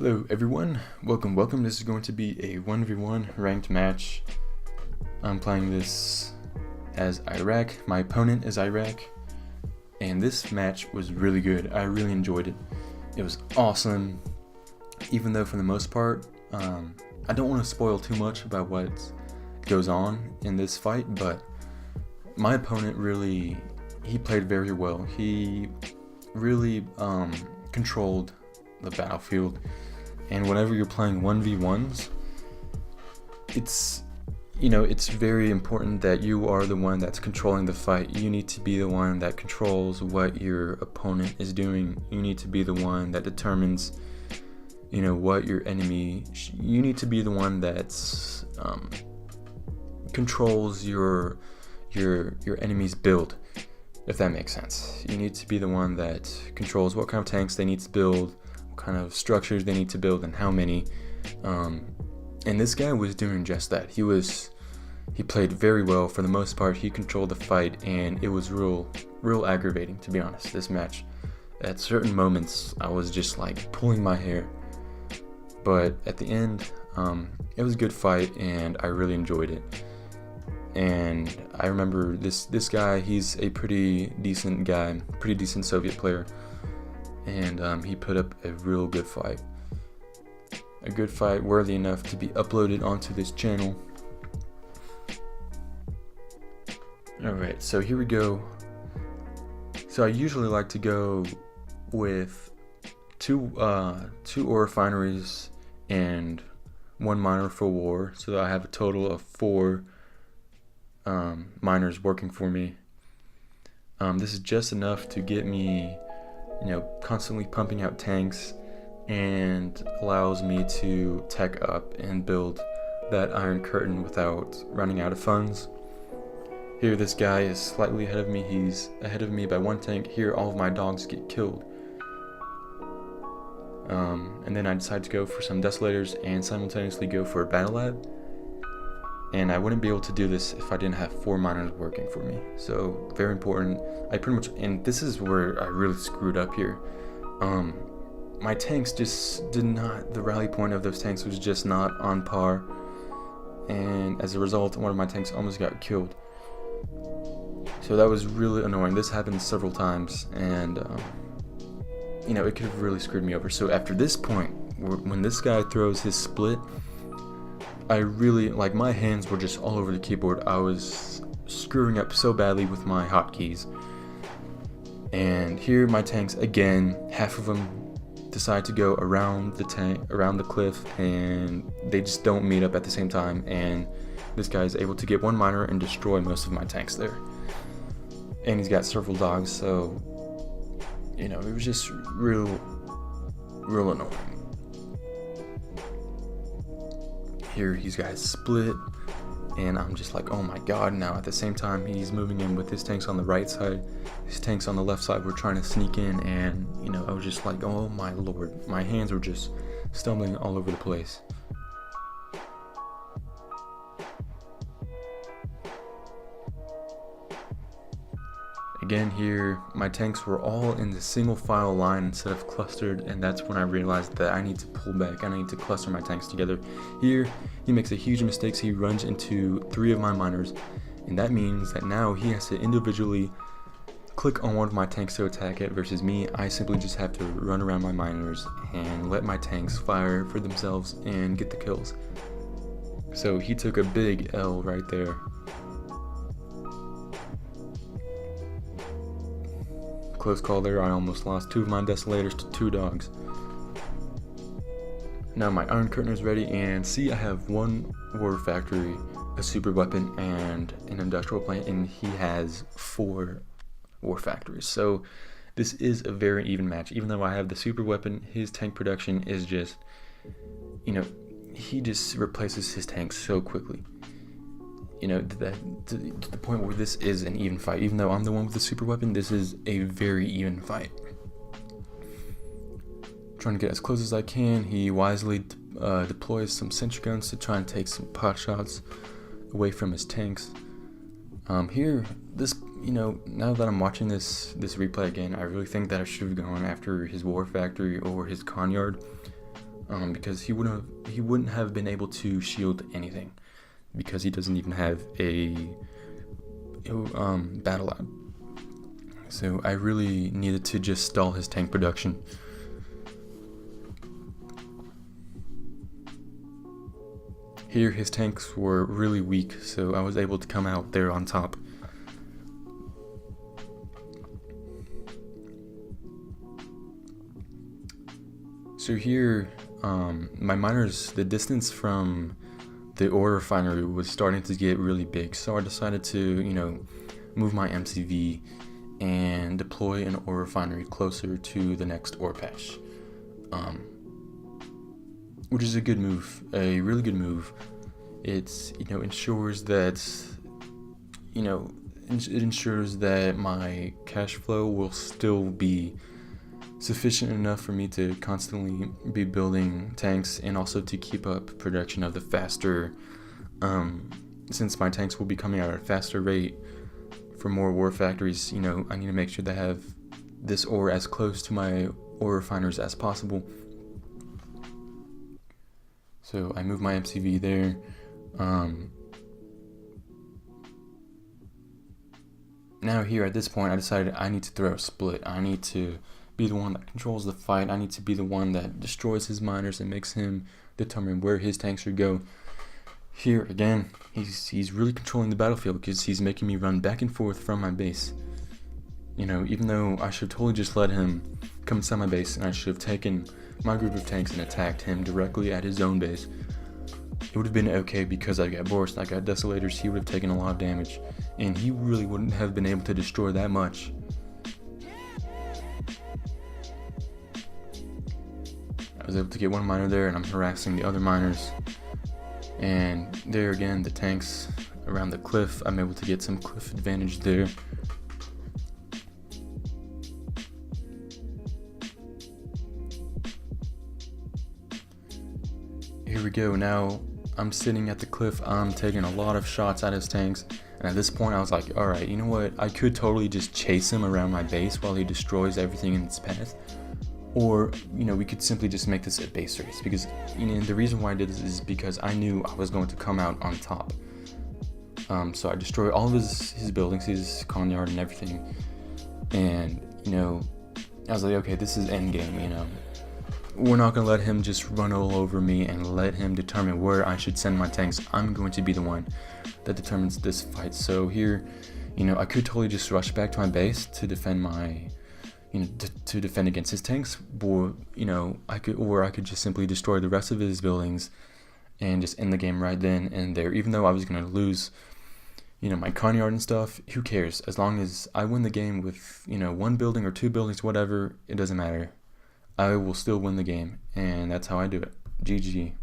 Hello everyone, welcome. This is going to be a 1v1 ranked match. I'm playing this as Iraq. My opponent is Iraq. And this match was really good. I really enjoyed it. It was awesome. Even though for the most part, I don't want to spoil too much about what goes on in this fight, but my opponent he played very well. He really controlled the battlefield. And whenever you're playing 1v1s, it's very important that you are the one that's controlling the fight. You need to be the one that controls what your opponent is doing. You need to be the one that determines, what your enemy. You need to be the one that's controls your enemy's build, if that makes sense. You need to be the one that controls what kind of tanks they need to build, kind of structures they need to build, and how many. And this guy was doing just that. He played very well for the most part. He controlled the fight, and it was real aggravating, to be honest. This match, at certain moments, I was just like pulling my hair. But at the end, it was a good fight, and I really enjoyed it. And I remember this guy. He's a pretty decent guy, pretty decent Soviet player. And he put up a real good fight. A good fight worthy enough to be uploaded onto this channel. Alright, so here we go. So I usually like to go with two ore refineries and one miner for war, so that I have a total of 4 miners working for me. This is just enough to get me constantly pumping out tanks, and allows me to tech up and build that Iron Curtain without running out of funds. Here this guy is slightly ahead of me. He's ahead of me by 1 tank. Here all of my dogs get killed. And then I decide to go for some desolators and simultaneously go for a battle lab. And I wouldn't be able to do this if I didn't have 4 miners working for me. So very important. And this is where I really screwed up here. My tanks just the rally point of those tanks was just not on par. And as a result, one of my tanks almost got killed. So that was really annoying. This happened several times, and it could have really screwed me over. So after this point, when this guy throws his split, I really, my hands were just all over the keyboard. I was screwing up so badly with my hotkeys. And here my tanks, again, half of them decide to go around the cliff, and they just don't meet up at the same time. And this guy is able to get 1 miner and destroy most of my tanks there. And he's got several dogs, so, it was just real annoying. Here he's got his split, and I'm just like, oh my god. Now at the same time, he's moving in with his tanks on the right side, his tanks on the left side were trying to sneak in, and I was just like, oh my lord, my hands were just stumbling all over the place. Again, here my tanks were all in the single file line instead of clustered, and that's when I realized that I need to pull back. I need to cluster my tanks together. Here he makes a huge mistake. He runs into 3 of my miners, and that means that now he has to individually click on one of my tanks to attack it, versus me, I simply just have to run around my miners and let my tanks fire for themselves and get the kills. So he took a big L right there. Close call there. I almost lost 2 of my desolators to 2 dogs. Now my Iron Curtain is ready, and see, I have 1 war factory, a super weapon, and an industrial plant, and he has 4 war factories. So this is a very even match. Even though I have the super weapon, his tank production is just, he just replaces his tanks so quickly. To the point where this is an even fight. Even though I'm the one with the super weapon, this is a very even fight. Trying to get as close as I can. He wisely deploys some sentry guns to try and take some pot shots away from his tanks. Here, now that I'm watching this replay again, I really think that I should have gone after his war factory or his con yard. because he wouldn't have been able to shield anything because he doesn't even have a battle lab. So I really needed to just stall his tank production. Here his tanks were really weak, so I was able to come out there on top. So here, my miners, the distance from the ore refinery was starting to get really big, so I decided to, move my MCV and deploy an ore refinery closer to the next ore patch, which is a good move, a really good move. It's ensures that it ensures that my cash flow will still be sufficient enough for me to constantly be building tanks and also to keep up production of the faster, since my tanks will be coming out at a faster rate for more war factories. I need to make sure they have this ore as close to my ore refiners as possible. So I move my MCV there. Now here at this point I decided I need to throw a split. I need to be the one that controls the fight. I need to be the one that destroys his miners and makes him determine where his tanks should go. Here again, he's really controlling the battlefield because he's making me run back and forth from my base. Even though I should totally just let him come inside my base, and I should have taken my group of tanks and attacked him directly at his own base. It would have been okay because I got Borst, I got Desolators, he would have taken a lot of damage, and he really wouldn't have been able to destroy that much. I was able to get one miner there, and I'm harassing the other miners. And there again, the tanks around the cliff, I'm able to get some cliff advantage there. Here we go. Now I'm sitting at the cliff, I'm taking a lot of shots at his tanks, and at this point I was like, alright, you know what, I could totally just chase him around my base while he destroys everything in its path. Or, we could simply just make this a base race, because, the reason why I did this is because I knew I was going to come out on top. So I destroyed all of his buildings, his con yard and everything, and, I was like, okay, this is endgame, We're not going to let him just run all over me and let him determine where I should send my tanks. I'm going to be the one that determines this fight. So here, I could totally just rush back to my base to defend my... to defend against his tanks, or I could just simply destroy the rest of his buildings and just end the game right then and there. Even though I was gonna lose, my con yard and stuff, who cares? As long as I win the game with, one building or two buildings, whatever, it doesn't matter. I will still win the game, and that's how I do it. GG.